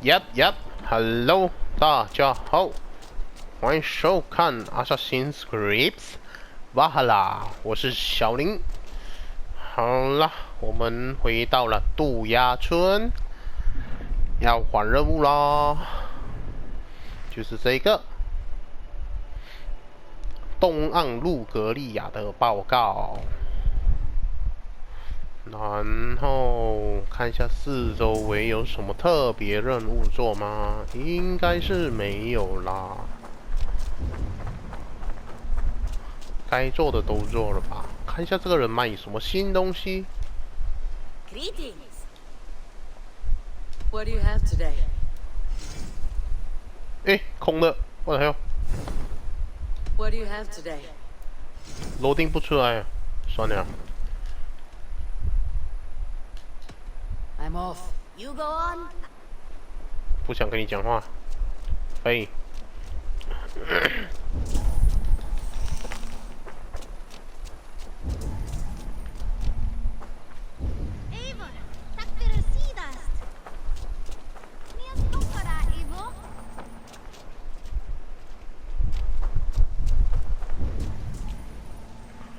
Hello， 大家好，欢迎收看《Assassin's Creed Valhalla》，我是小林。好了，我们回到了渡鸦村，要还任务啦，就是这个东盎格利亚的报告。然后看一下四周围有什么特别任务做吗？应该是没有啦，该做的都做了吧？看一下这个人卖什么新东西。Greetings. What do you have today? 哎，空的，我的 hell！ What do you have today? 楼顶不出来啊，算了。I'm off. You go on. 不想跟你讲话。哎。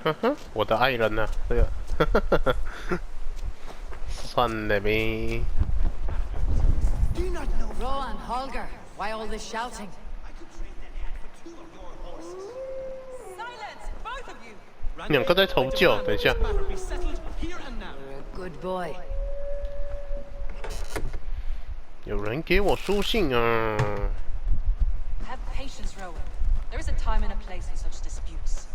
呵呵，我的爱人呢、啊？这个，算了呗。Rowan, Holger, why all this shouting? Silence, both of you. 两个在吵架，等一下。You're a good boy. 有人给我书信啊。Have patience, Rowan. There is a time and a place for such disputes.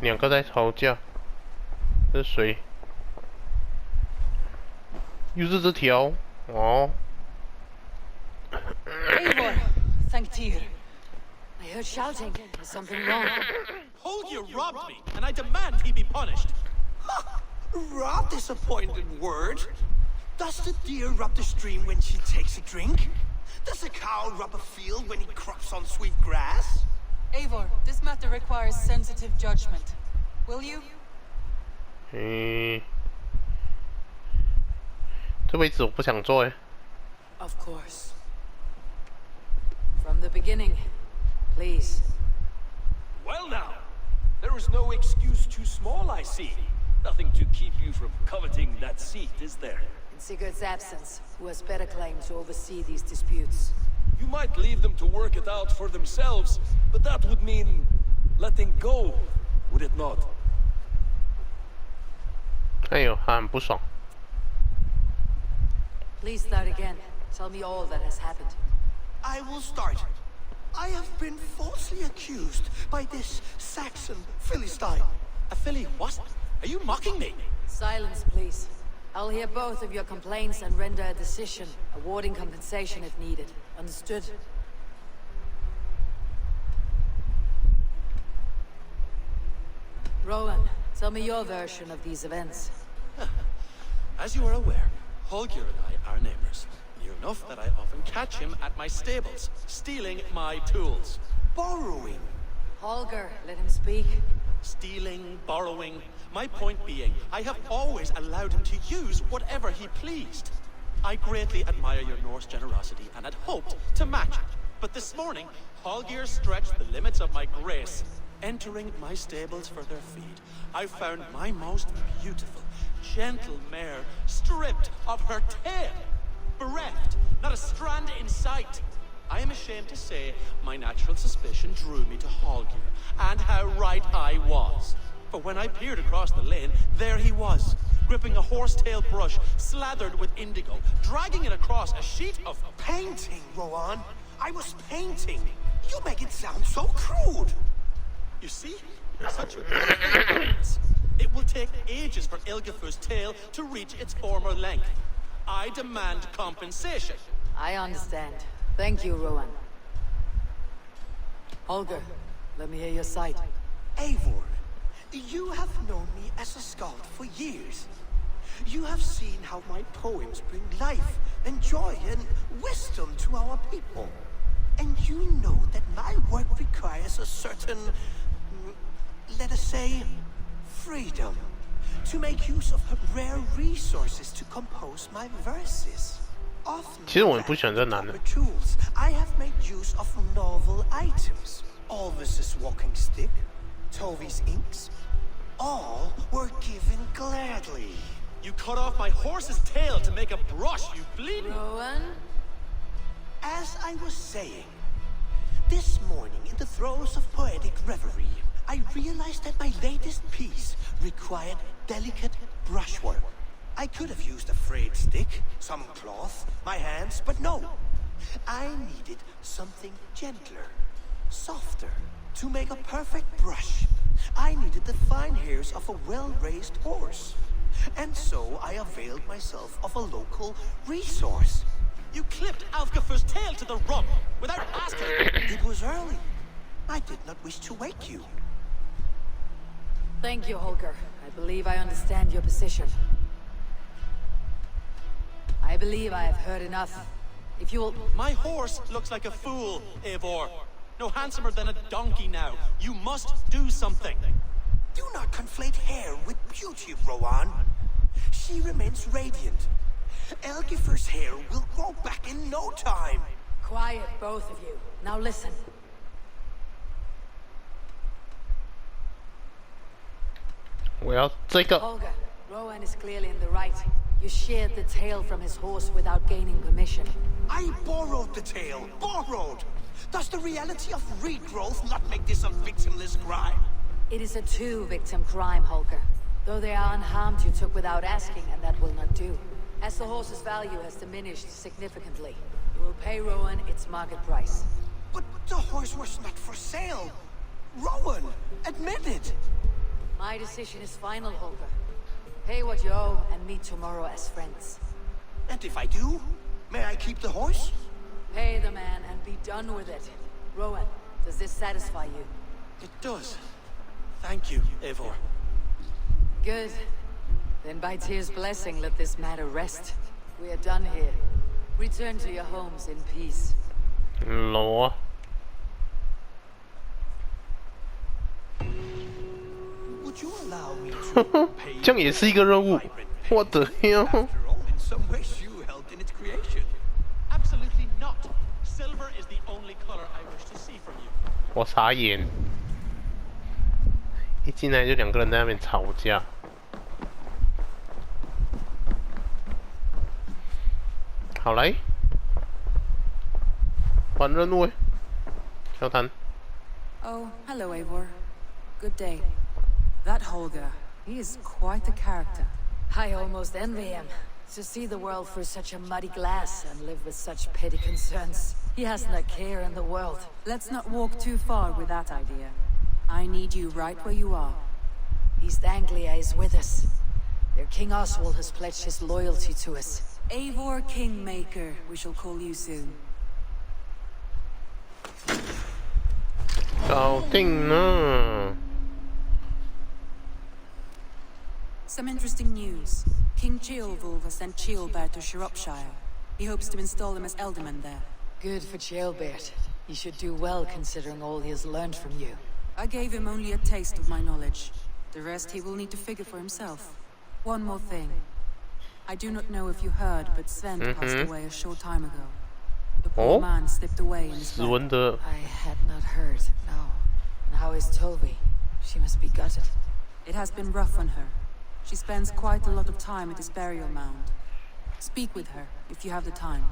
两个在吵架，这是谁？又是这条哦。Eivor, thank Tyr. I heard shouting. Is something wrong? Holger robbed me, and I demand he be punished. Rob disappointed word. Does the deer rub the stream when she takes a drink? Does a cow rub a field when he crops on sweet grass? Eivor, this matter requires sensitive judgment. Will you? 这位置我不想做哎。Of course. From the beginning, please. Well now, there is no excuse too small, I see. Nothing to keep you from coveting that seat, is there? In Sigurd's absence, who has better claim to oversee these disputes? You might leave them to work it out for themselves, but that would mean letting go, would it not? 哎呦，他很不爽。Please start again. Tell me all that has happened. I will start. I have been falsely accused by this Saxon Philistine. A Philly what? Are you mocking me? Silence, please. I'll hear both of your complaints and render a decision, awarding compensation if needed. Understood? Rowan, tell me your version of these events. As you are aware, Holger and I are neighbors. Near enough that I often catch him at my stables, stealing my tools. Borrowing. Holger, let him speak. Stealing, borrowing. My point being, I have always allowed him to use whatever he pleased. I greatly admire your Norse generosity and had hoped to match it. But this morning, Holger stretched the limits of my grace. Entering my stables for their feed, I found my most beautiful, gentle mare stripped of her tail. Bereft, not a strand in sight. I am ashamed to say my natural suspicion drew me to Holger, and how right I was. For when I peered across the lane, there he was, gripping a horsetail brush slathered with indigo, dragging it across a sheet of Painting, Rowan. I was painting. You make it sound so crude. You see? Such a it will take ages for Ilgafur's tail to reach its former length. I demand compensation. I understand. Thank you, Rowan. Holger, let me hear your side. Eivor, you have known me as a skald for years. You have seen how my poems bring life and joy and wisdom to our people. And you know that my work requires a certain, let us say, freedom to make use of rare resources to compose my verses. Often, 其实我也不喜欢这男的。 tools, I have made use of novel items. Alvis's walking stick, Tovy's inks, all were given gladly. You cut off my horse's tail to make a brush, you bleeding... Rowan? As I was saying, this morning in the throes of poetic reverie, I realized that my latest piece required delicate brushwork. I could have used a frayed stick, some cloth, my hands, but no. I needed something gentler, softer. To make a perfect brush, I needed the fine hairs of a well-raised horse. And so I availed myself of a local resource. You clipped Alfgafer's tail to the rump without asking... It was early. I did not wish to wake you. Thank you, Holger. I believe I understand your position. I believe I have heard enough. If you'll... My horse looks like a fool, Eivor. No handsomer than a donkey now. You must do something. Do not conflate hair with beauty, Rowan. She remains radiant. Elgifer's hair will grow back in no time. Quiet, both of you. Now listen. 我要这个。 Holger, Rowan is clearly in the right. You sheared the tail from his horse without gaining permission. I borrowed the tail. Borrowed. Does the reality of regrowth not make this a victimless crime? It is a two-victim crime, Holger. Though they are unharmed, you took without asking, and that will not do. As the horse's value has diminished significantly, you will pay Rowan its market price. But the horse was not for sale. Rowan, admit it. My decision is final, Holger. Pay what you owe and meet tomorrow as friends. And if I do, may I keep the horse? Pay the man and be done with it. Rowan, does this satisfy you? It does. Thank you, Eivor. Good. Then by Tyr's blessing, let this matter rest. We are done here. Return to your homes in peace. 老啊。 Would you allow me to pay 这样也是一个任务。What the hell? After all, in some ways you helped in its creation. Absolutely not. Silver is the only color I wish to see from you. 我傻眼。一进来就两个人在那边吵架。好来，换任务诶，交谈。 Oh, hello, Eivor. Good day. That Holger, he is quite a character. I almost envy him. To see the world through such a muddy glass and live with such petty concerns. He hasn't a care in the world. Let's not walk too far with that idea. I need you right where you are. East Anglia is with us. Their King Oswald has pledged his loyalty to us. Eivor Kingmaker, we shall call you soon. 搞定了。 Some interesting news. King Ceolwulf has sent Ceolbert to Shropshire. He hopes to install him as Ealdorman there. Good for Ceolbert. He should do well considering all he has learned from you. I gave him only a taste of my knowledge. The rest he will need to figure for himself. One more thing. I do not know if you heard, but Sven passed away a short time ago. The poor man slipped away in his bed. I had not heard, no. And how is Toby? She must be gutted. It has been rough on her. She spends quite a lot of time at his burial mound. Speak with her, if you have the time.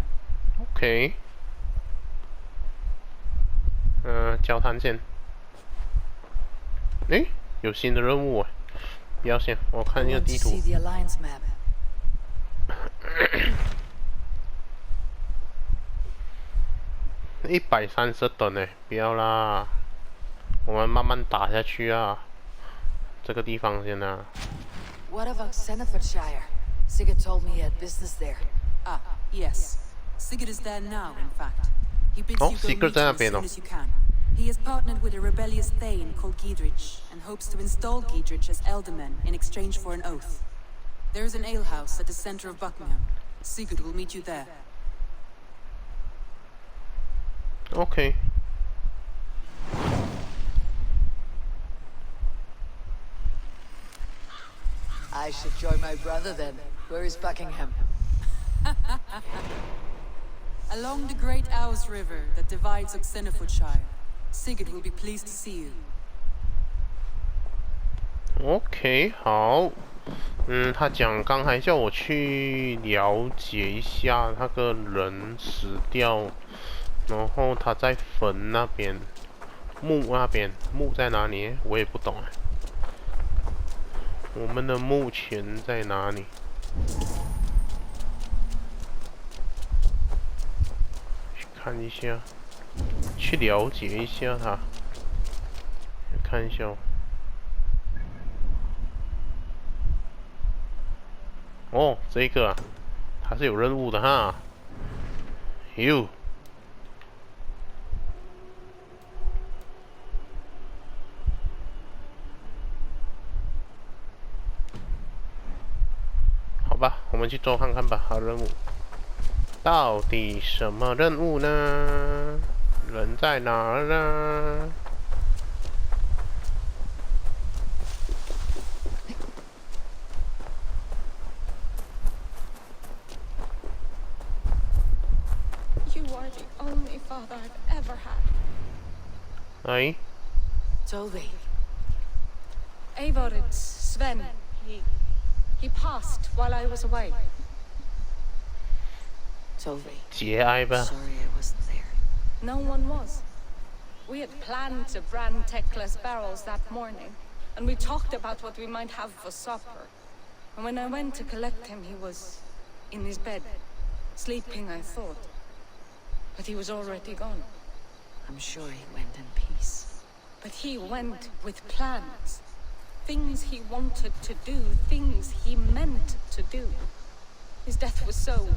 OK。交谈键。诶，有新的任务啊！不要先，我看一个地图。 See the Alliance map. 130等呢，不要啦，我们慢慢打下去啊。这个地方先啊。 What about Senefordshire? Sigurd told me he had business there. Ah, yes. Sigurd is there now, in fact. He bids you go Sigurd meet him as soon as you can. He has partnered with a rebellious Thane called Giedrich, and hopes to install Giedrich as Ealdorman in exchange for an oath. There is an alehouse at the center of Buckingham. Sigurd will meet you there. OK。I should join my brother then. Where is Buckingham? Along the Great Ouse River that divides Oxenfordshire, Sigurd will be pleased to see you. OK， 好。他讲刚还叫我去了解一下那个人死掉，然后他在坟那边，墓那边，墓在哪里？我也不懂哎。我们的墓前在哪里？去看一下，去了解一下他。看一下哦。哦，这个啊，它是有任务的哈。哟，好吧，我们去做看看吧。好任务，到底什么任务呢？人在哪儿呢？Only father I've ever had. Aye. Tolvi. Eivor, it's Sven. He passed while I was away. Tolvi. 节哀吧。 Sorry I wasn't there. No one was. We had planned to brand Tekla's barrels that morning, and we talked about what we might have for supper. And when I went to collect him, he was in his bed, sleeping, I thought. But he was already gone. I'm sure he went in peace. But he went with plans. Things he wanted to do, things he meant to do. His death was so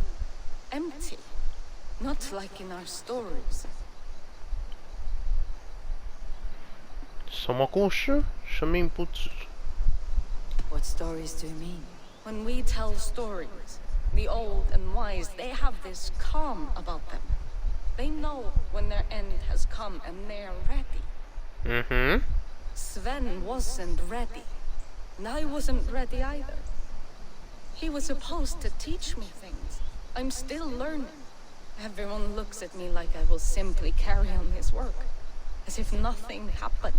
empty. Not like in our stories. 什么故事？生命不止。 What stories do you mean? When we tell stories, the old and wise, they have this calm about them. They know when their end has come and they're ready. Sven wasn't ready. And I wasn't ready either. He was supposed to teach me things. I'm still learning. Everyone looks at me like I will simply carry on his work. As if nothing happened.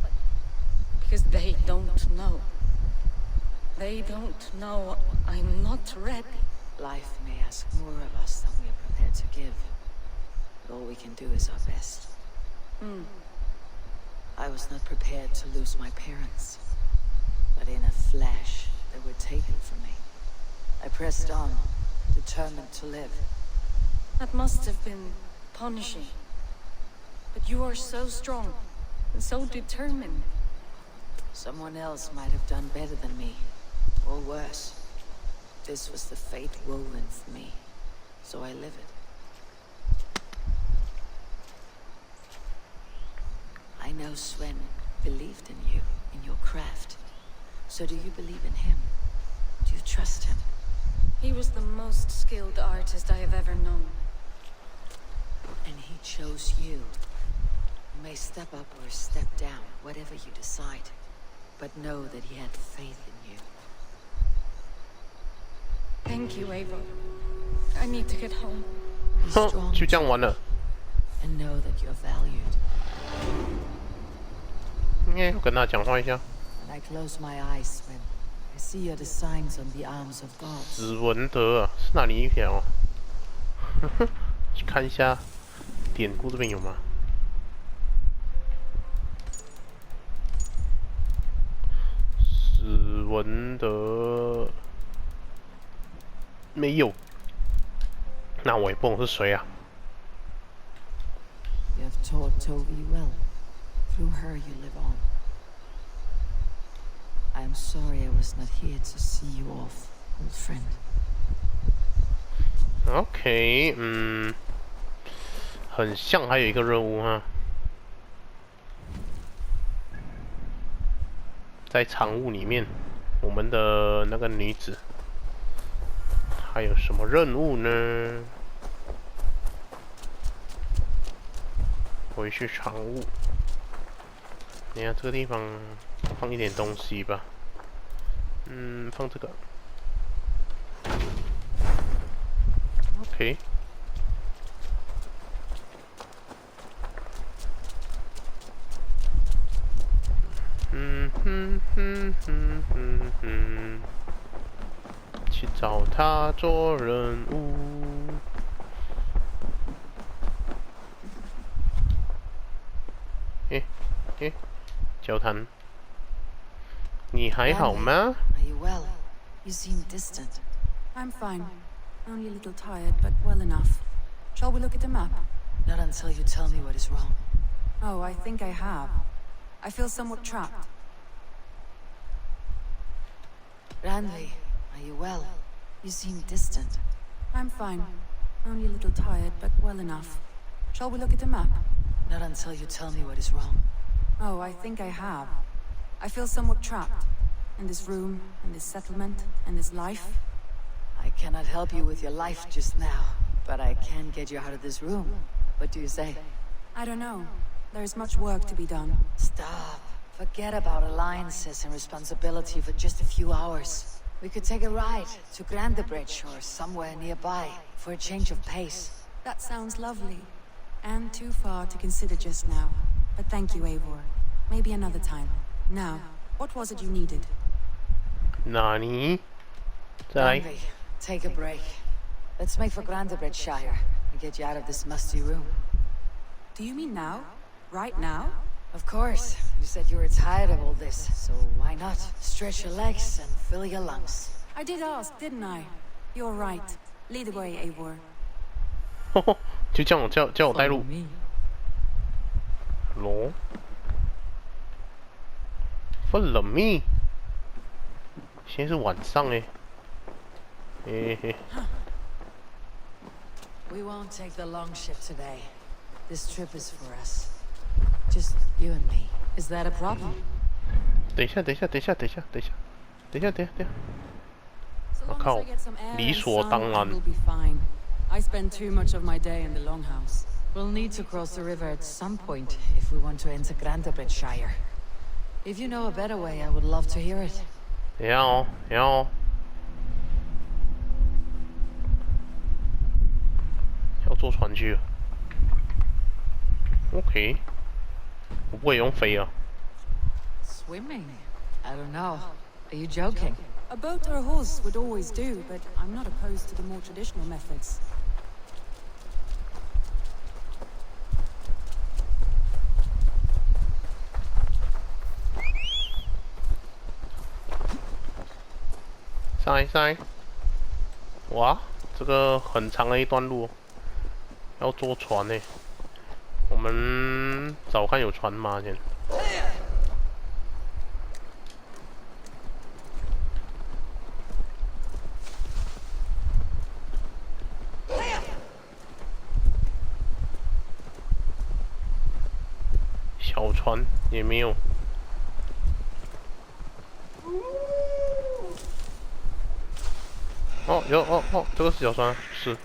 Because they don't know. They don't know I'm not ready. Life may ask more of us than we are prepared to give. But all we can do is our best. I was not prepared to lose my parents. But in a flash, they were taken from me. I pressed on, determined to live. That must have been punishing. But you are so strong, and so determined. Someone else might have done better than me, or worse. This was the fate woven for me, so I live it. I know Sven believed in you, in your craft. So do you believe in him? Do you trust him? He was the most skilled artist I have ever known. And he chose you. You may step up or step down, whatever you decide. But know that he had faith in you. Thank you, Eivor. I need to get home. Be strong, 就这样完了。 and know that you're valued. 我跟他讲话一下。 When I close my eyes, Sven, I see are the signs on the arms of gods. 子文德是哪里一条？去看一下典故这边有吗？子文德没有，那我也不懂是谁啊。 You have taught Tovi well. Through her you live on. I am sorry I was not here to see you off, old friend. OK， 很像还有一个任务哈，在长屋里面，我们的那个女子还有什么任务呢？回去常务。你看这个地方放一点东西吧。放这个。OK。去找他做任务。交谈。你还好吗？ Are you well? You seem distant. I'm fine. Only a little tired, but well enough. Shall we look at the map? Not until you tell me what is wrong. Oh, I think I have. I feel somewhat trapped. Randvi, are you well? You seem distant. I'm fine. Only a little tired, but well enough. Shall we look at the map? Not until you tell me what is wrong. Oh, I think I have. I feel somewhat trapped. In this room, in this settlement, in this life. I cannot help you with your life just now, but I can get you out of this room. What do you say? I don't know. There is much work to be done. Stop. Forget about alliances and responsibility for just a few hours. We could take a ride to Grandebridge or somewhere nearby for a change of pace. That sounds lovely. And too far to consider just now. But thank you, Eivor. Maybe another time. Now, what was it you needed? Nani? 再来。 Randvi, take a break. Let's make for Grandebridge Shire and get you out of this musty room. Do you mean now? Right now? Of course. You said you were tired of all this, so why not? Stretch your legs and fill your lungs. I did ask, didn't I? You're right. Lead the way, Eivor. 就叫我带路。罗 ，Follow me。现在是晚上哎。嘿嘿。 We won't take the long ship today. This trip is for us. Just you and me. Is that a problem? 等一下。我靠，理所当然。 I spend too much of my day in the longhouse. We'll need to cross the river at some point if we want to enter Grandebridge Shire. If you know a better way, I would love to hear it. 等一下哦。要坐船去了。OK， 我不会用飞啊。 Swimming? I don't know. Are you joking? A boat or a horse would always do, but I'm not opposed to the more traditional methods. 上来！哇，这个很长的一段路，要坐船呢。我们找看有船吗？先。小船也没有。 哦，有哦，这个是小船，是。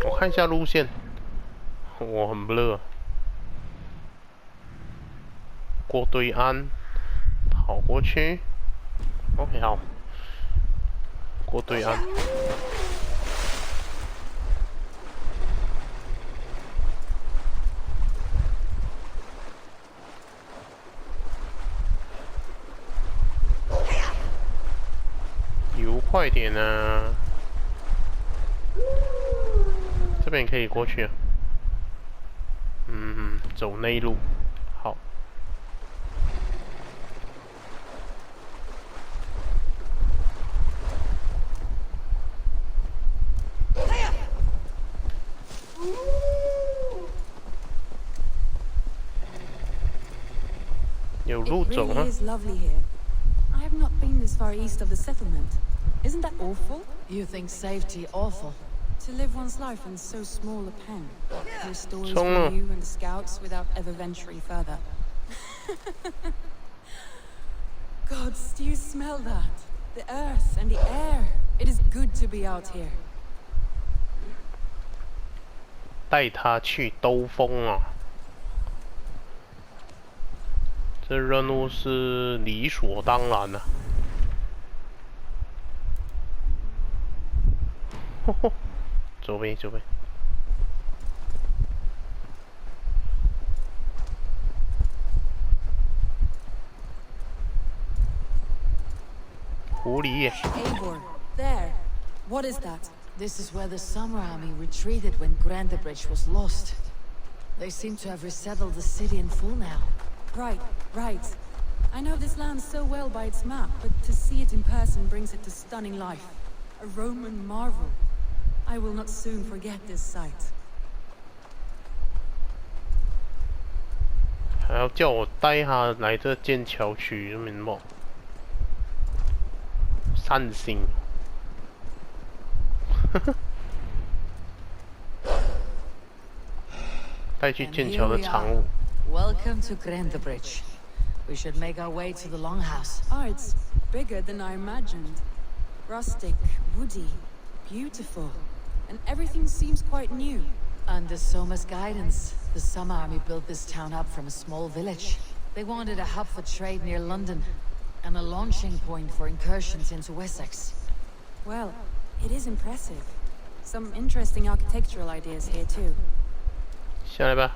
我看一下路线，我很不热。过对岸，跑过去。OK， 好。过对岸。 游快点啊！这边可以过去啊。走内路，好。有路走啊！ It really is lovely here. I have not been this far east of the settlement. Isn't that awful? You think safety awful? To live one's life in so small a pen. Hear stories from you and the scouts without ever venturing further. Gods, do you smell that? The earth and the air. It is good to be out here. 带他去兜风啊！这任务是理所当然的、走呗，走呗。狐狸耶。Eivor, there. What is that? This is where the Summer Army retreated when Grandebridge was lost. They seem to have resettled the city in full now. Right, right. I know this land so well by its map, but to see it in person brings it to stunning life. A Roman marvel. I will not soon forget this sight. 还要叫我带他来这剑桥区，明白？善心。带去剑桥的长屋。Welcome to Grandebridge. We should make our way to the Longhouse. Oh, it's bigger than I imagined. Rustic, woody, beautiful. And everything seems quite new. Under Soma's guidance, the Summer Army built this town up from a small village. They wanted a hub for trade near London, and a launching point for incursions into Wessex. Well, it is impressive. Some interesting architectural ideas here too. 下来吧。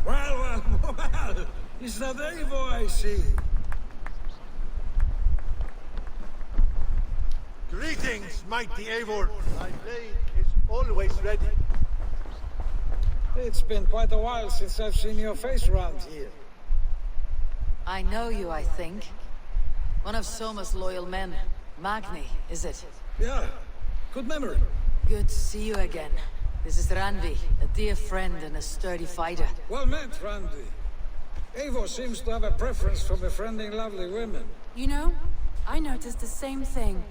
Well, it's that Eivor I see. Greetings, mighty Eivor. My blade is always ready. It's been quite a while since I've seen your face around here. I know you, I think. One of Soma's loyal men. Magni, is it? Yeah, good memory. Good to see you again. This is Randvi, a dear friend and a sturdy fighter. Well met, Randy. Eivor seems to have a preference for befriending lovely women. You know, I noticed the same thing.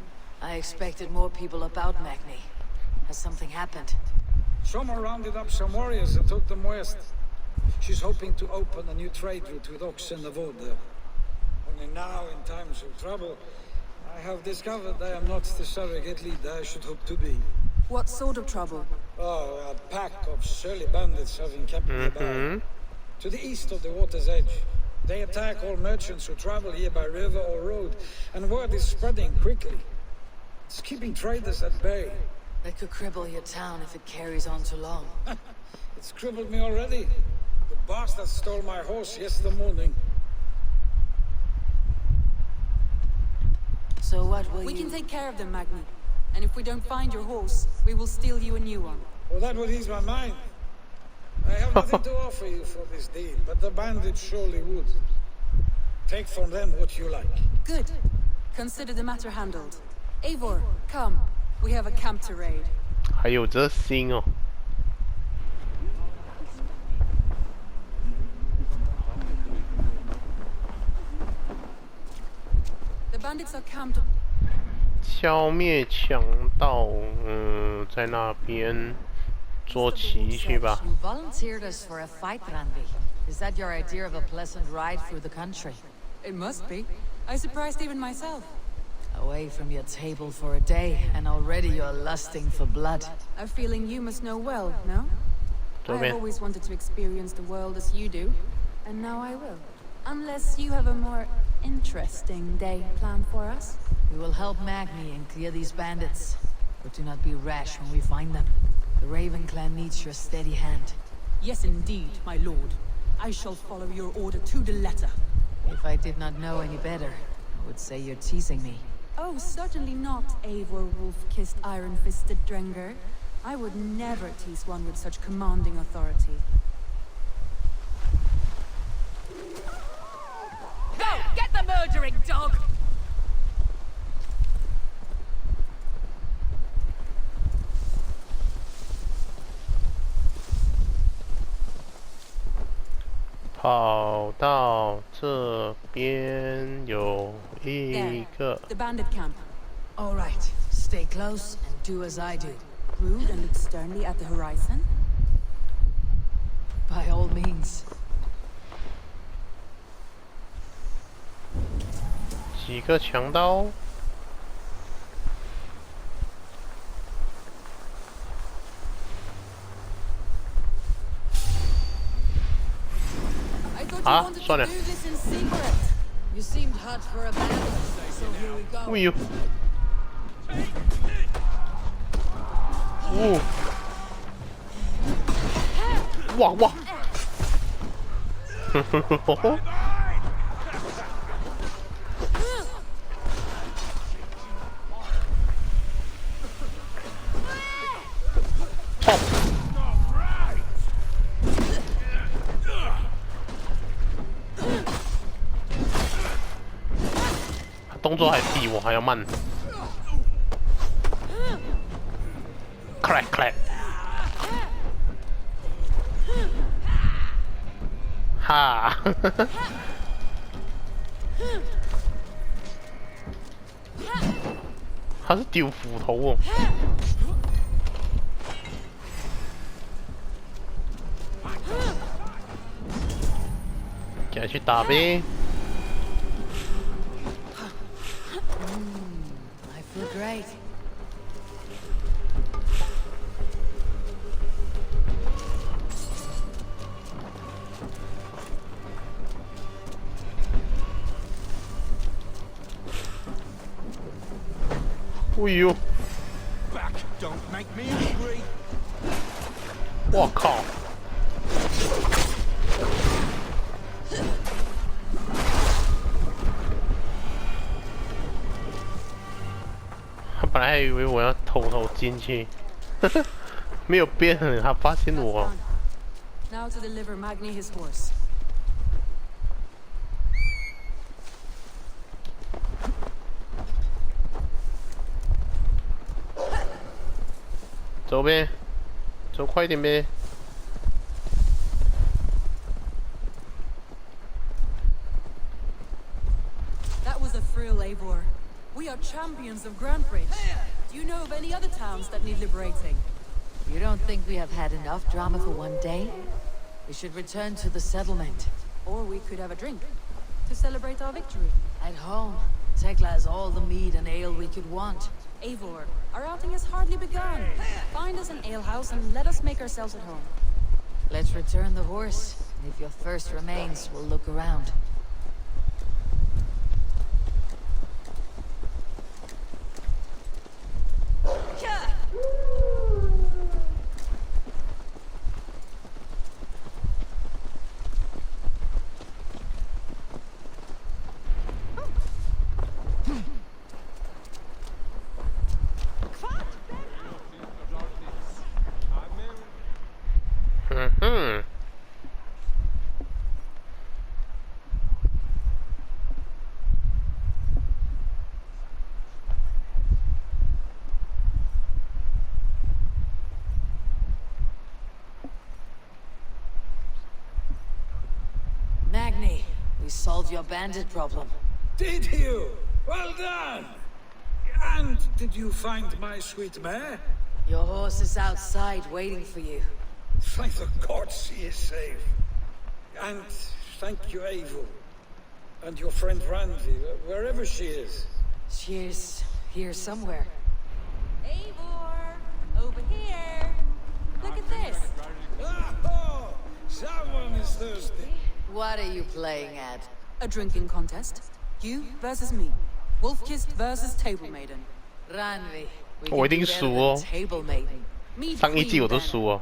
I expected more people about Magni. Has something happened? Soma rounded up some warriors and took them west. She's hoping to open a new trade route with Ox and the Vod there. Only now, in times of trouble, I have discovered I am not the surrogate leader I should hope to be. What sort of trouble? Oh, a pack of surly bandits have encamped nearby. To the east of the water's edge. They attack all merchants who travel here by river or road, and word is spreading quickly. It's keeping traders at bay. That could cripple your town if it carries on too long. It's crippled me already. The bastard stole my horse yesterday morning. So what will We you... can take care of them, Magni. And if we don't find your horse, we will steal you a new one. Well, that would ease my mind. I have nothing to offer you for this deal, but the bandits surely would. Take from them what you like. Good. Consider the matter handled. Eivor, come. We have a camp to raid. 还有这星哦。The bandits are camped. 消灭强盗，在那边坐骑去吧。 You volunteered us for a fight, Randvi. Is that your idea of a pleasant ride through the country? It must be. I surprised even myself. Away from your table for a day, and already you're lusting for blood. A feeling you must know well, no? Go I've ahead. always wanted to experience the world as you do, and now I will. Unless you have a more interesting day planned for us. We will help Magni and clear these bandits. But do not be rash when we find them. The Raven clan needs your steady hand. Yes, indeed, my lord. I shall follow your order to the letter. If I did not know any better, I would say you're teasing me. Oh, certainly not, Eivor wolf-kissed iron-fisted Drenger. I would never tease one with such commanding authority. Go! Get the murdering dog! "跑到这边有一 There, 个 the bandit camp. All right, stay close and do as I do. rude and look sternly at the horizon? By all means. 几个强盗？ 啊，算了。 You seemed hot for a battle, so here we go. 哎呦！哦！哇哇！呵呵呵呵。动作还比我还要慢。Clap clap。哈！他是丢斧头哦。给他去打呗。 Feel great. Oh you! Back! Don't make me angry. 我靠！ 本来还以为我要偷偷进去，没有变，他发现我。Now to deliver Magni his horse. 走呗，走快点呗。 That was a thrill, Eivor. We are champions of Grandbridge. Do you know of any other towns that need liberating? You don't think we have had enough drama for one day? We should return to the settlement. Or we could have a drink to celebrate our victory. At home, Tekla has all the mead and ale we could want. Eivor, our outing has hardly begun. Find us an alehouse and let us make ourselves at home. Let's return the horse. If your thirst remains, we'll look around. Magni, we solved your bandit problem. Did you? Well done! And did you find my sweet mare? Your horse is outside waiting for you. Thank the gods she is safe. And thank you, Eivor. And your friend Randy, wherever she is. She's here somewhere. Eivor! Over here! Look at this! Oh, someone is thirsty. What are you playing at? A drinking contest. You versus me. Wolf-kissed versus Table Maiden. Ranvi, we 我一 can 定 do 输 better 哦 than Table Maiden. Me 上一季 queen 我都 then. 输哦。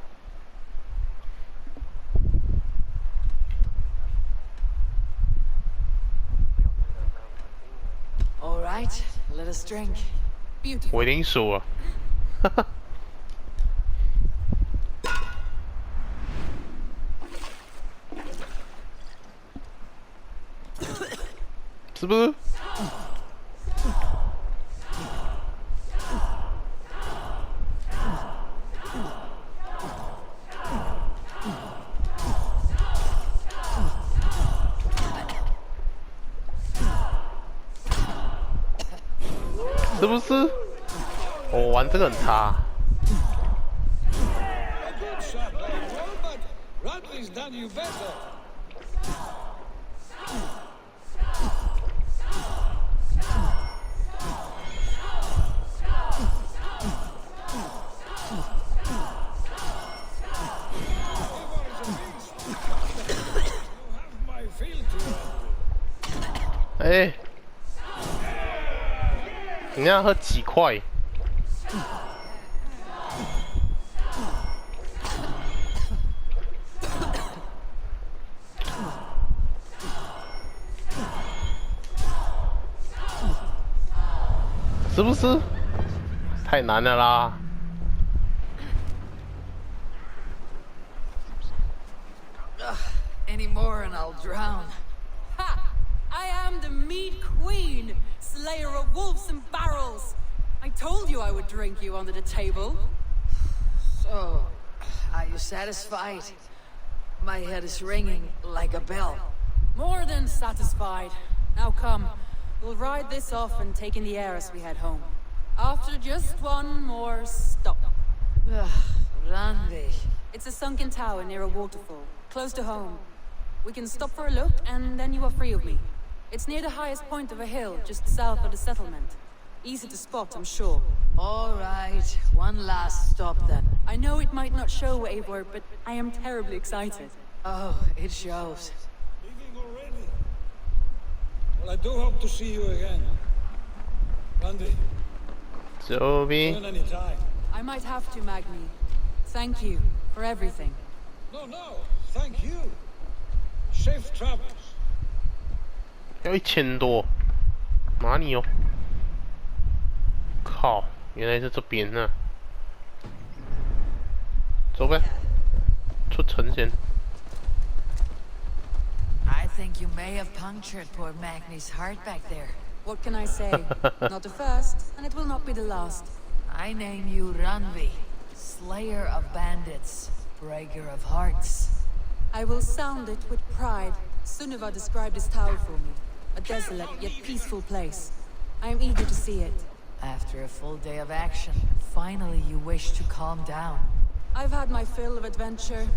All right, let us drink. Beautiful. 我一定输啊！哈哈。是不是？是不是？我玩这个很差。Nobody's done you better. Hey, 哎，你要喝几块？是不是？太难了啦！ Any more and I'll drown. Ha! I am the mead queen, slayer of wolves and barrels. I told you I would drink you under the table. So, are you satisfied? My head is ringing like a bell. More than satisfied. Now come, we'll ride this off and take in the air as we head home. After just one more stop. Randy. It's a sunken tower near a waterfall, close to home. We can stop for a look, and then you are free of me. It's near the highest point of a hill, just south of the settlement. Easy to spot, I'm sure. All right, one last stop then. I know it might not show, Eivor, but I am terribly excited. Oh, it shows. Leaving already? Well, I do hope to see you again. Randy, Joby. turn any time. I might have to, Magni. Thank you for everything. No, thank you. Safe travels. 要1000多，哪里哦？靠，原来是这边呢。走呗，出城先。 I think you may have punctured poor Magni's heart back there. What can I say? Not the first, and it will not be the last. I name you Ranvi, slayer of bandits, breaker of hearts. I will sound it with pride. Sunniva described this tower for me. A desolate yet peaceful place. I am eager to see it. After a full day of action, finally you wish to calm down. I've had my fill of adventure.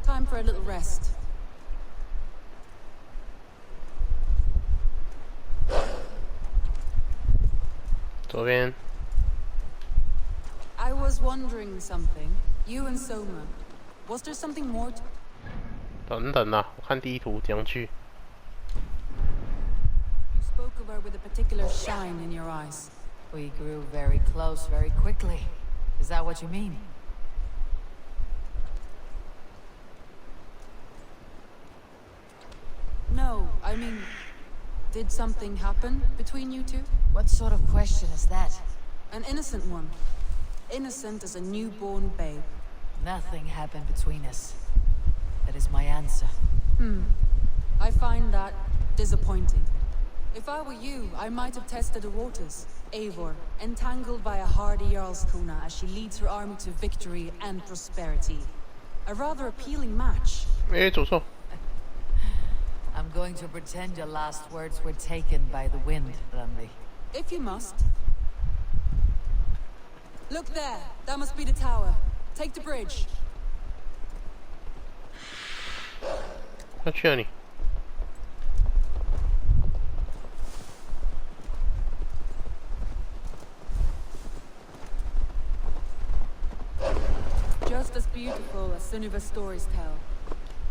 Time for a little rest. I was wondering something. You and Soma. Was there something more to... 等等啊，我看地图怎样去。 You spoke of her with a particular shine in your eyes. We grew very close very quickly. Is that what you mean? No, I mean... Did something happen between you two? What sort of question is that? An innocent one. Innocent as a newborn babe. Nothing happened between us. That is my answer. I find that disappointing. If I were you, I might have tested the waters. Eivor, entangled by a hardy Jarlskona as she leads her army to victory and prosperity. A rather appealing match. 哎，走错。 I'm going to pretend your last words were taken by the wind, Randy. If you must. Look there. That must be the tower. Take the bridge. 要去哪里？ Just as beautiful as Sunniva's stories tell.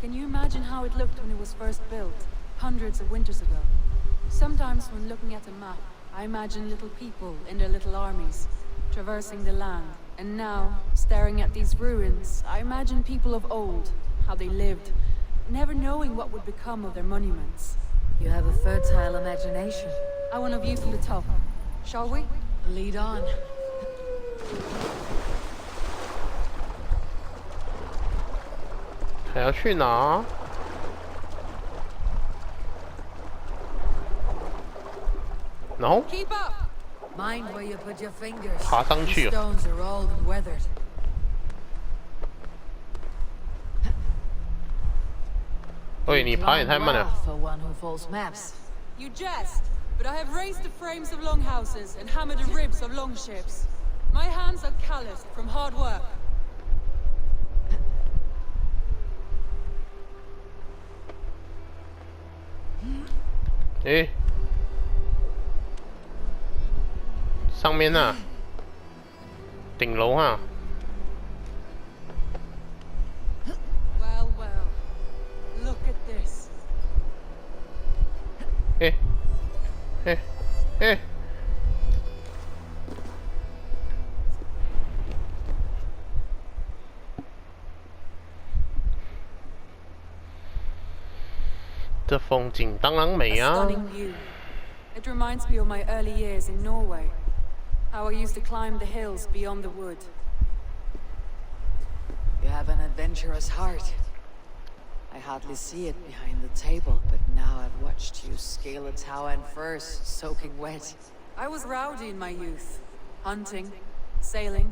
Can you imagine how it looked when it was first built, hundreds of winters ago? Sometimes when looking at a map, I imagine little people in their little armies, traversing the land. And now, staring at these ruins, I imagine people of old, how they lived, never knowing what would become of their monuments. You have a fertile imagination. I want a view from the top. Shall we? Lead on. 还要去哪？然后 Keep up! Mind where you put your fingers. 爬上去 The 哦。 stones are old and weathered. 喂，你爬也太慢了。 For one who folds maps. You jest, but I have raised the frames of longhouses and hammered the ribs of longships. My hands are calloused from hard work. 诶，上面啊，顶楼啊。Well, well. Look at this. 诶，诶，诶。这风景当然美 A 啊！ stunning view. It reminds me of my early years in Norway. How I used to climb the hills beyond the wood. You have an adventurous heart. I hardly see it behind the table, but now I've watched you scale a tower in furs, soaking wet. I was rowdy in my youth. Hunting, sailing.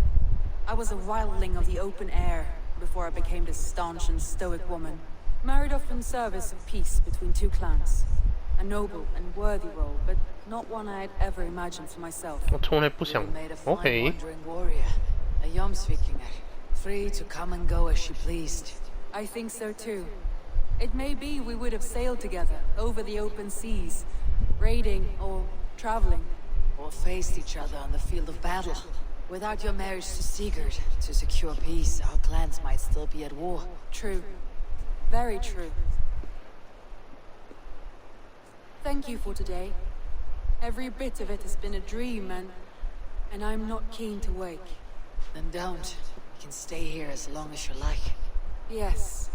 I was a wildling of the open air before I became this staunch and stoic woman. Married off in service of peace between two clans. A noble and worthy role, but not one I had ever imagined for myself. 我从来不 You 想 made a fine ，OK， wandering warrior, a Jomsvikinger, free to come and go as she pleased. I think so too. It may be we would have sailed together over the open seas, raiding or traveling. Or faced each other on the field of battle. Without your marriage to Sigurd, to secure peace, our clans might still be at war. True. Very true. Thank you for today. Every bit of it has been a dream, and I'm not keen to wake. Then don't. You can stay here as long as you like. Yes.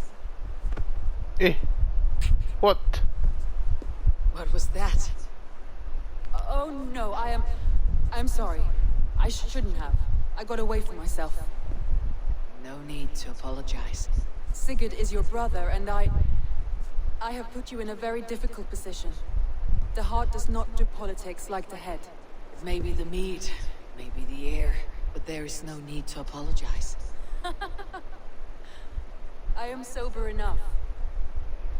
诶 ，what？ What was that? Oh no, I'm sorry. I shouldn't have. I got away from myself. No need to apologize. Sigurd is your brother, and I have put you in a very difficult position. The heart does not do politics like the head. It may be the mead, maybe the air, but there is no need to apologize. I am sober enough.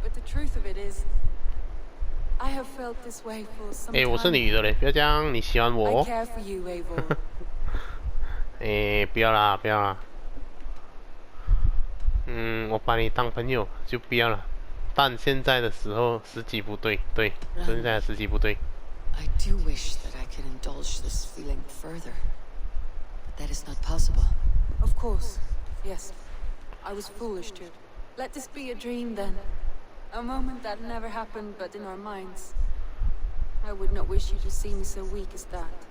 But the truth of it is, I have felt this way for some 诶，我是 time. 女的嘞，不要这样，你喜欢 I 我？ care for you, Eivor. 诶，不要啦，不要啦。我把你当朋友就不要了。但现在的时候时机不对，对，现在的时机不对。 I do wish that I could indulge this feeling further, but that is not possible. Of course, yes. I was foolish to. Let this be a dream then. A moment that never happened but in our minds. I would not wish you to see me so weak as that.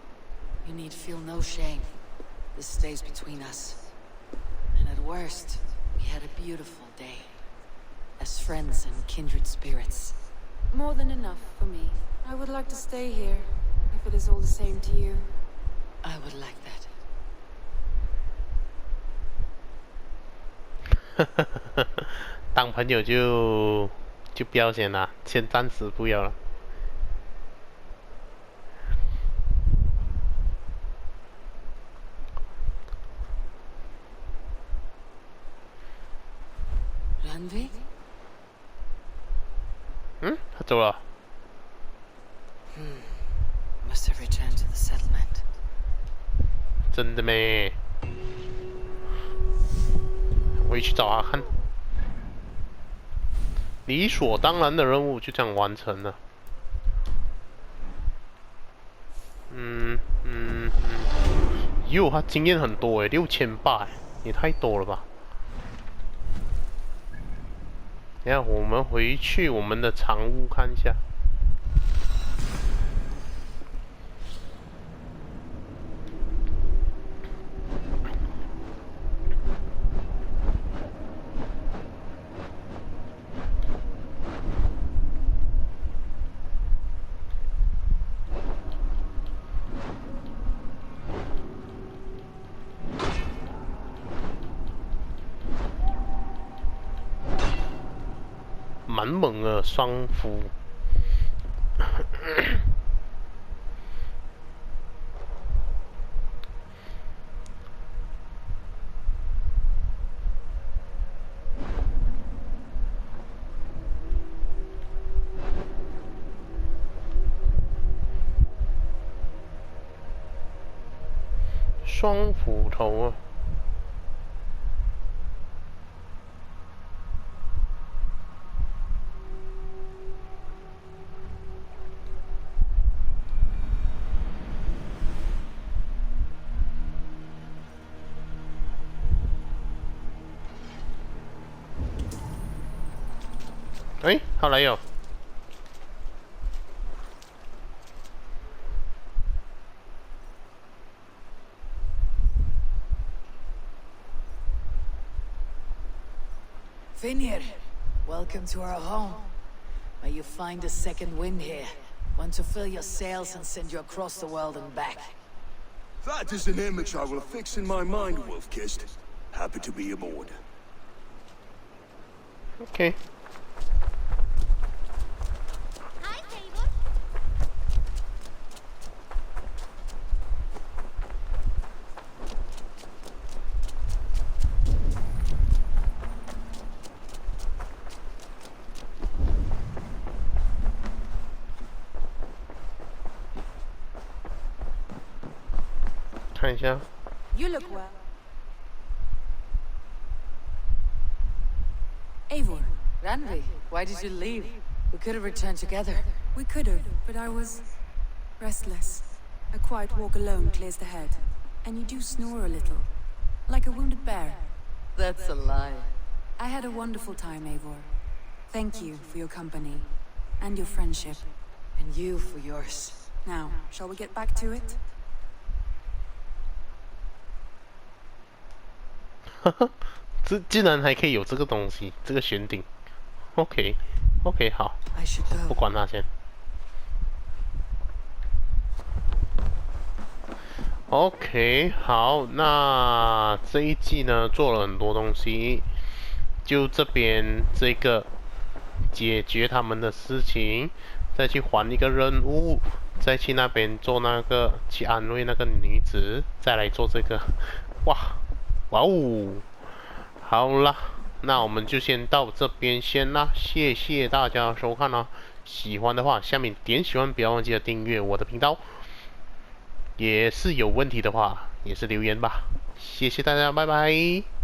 You need feel no shame. This stays between us. And at worst, we had a beautiful day. As friends and kindred spirits. More than enough for me. I would like to stay here, if it is all the same to you. I would like that. 当朋友就不要先啦，先暂时不要了。Randvik? 他走了。 Must have returned to the settlement. 真的咩？我也去找他看。理所当然的任务就这样完成了。哟，他经验很多诶，6800，也太多了吧？等下我们回去我们的藏屋看一下。蛮猛的双斧，双斧头啊！哎，后来有。Vinir, welcome to our home. May you find a second wind here, one to fill your sails and send you across the world and back. That is an image I will fix in my mind, Wolf-Kissed. Happy to be aboard. Okay. Hi, Taylor. 看一下。 You look well. Eivor. Randvi, why did you leave? We could have returned together. We could have, but I was restless. A quiet walk alone clears the head. And you do snore a little, like a wounded bear. That's a lie. I had a wonderful time, Eivor. Thank you for your company and your friendship. And you for yours. Now, shall we get back to it? 这竟然还可以有这个东西，这个悬顶。OK， 好， I should go. 不管它先。OK， 好，那这一季呢做了很多东西，就这边这个解决他们的事情，再去还一个任务，再去那边做那个去安慰那个女子，再来做这个，哇哦！好啦，那我们就先到这边先啦，谢谢大家收看啦。喜欢的话，下面点喜欢，不要忘记了订阅我的频道。也是有问题的话，也是留言吧。谢谢大家，拜拜。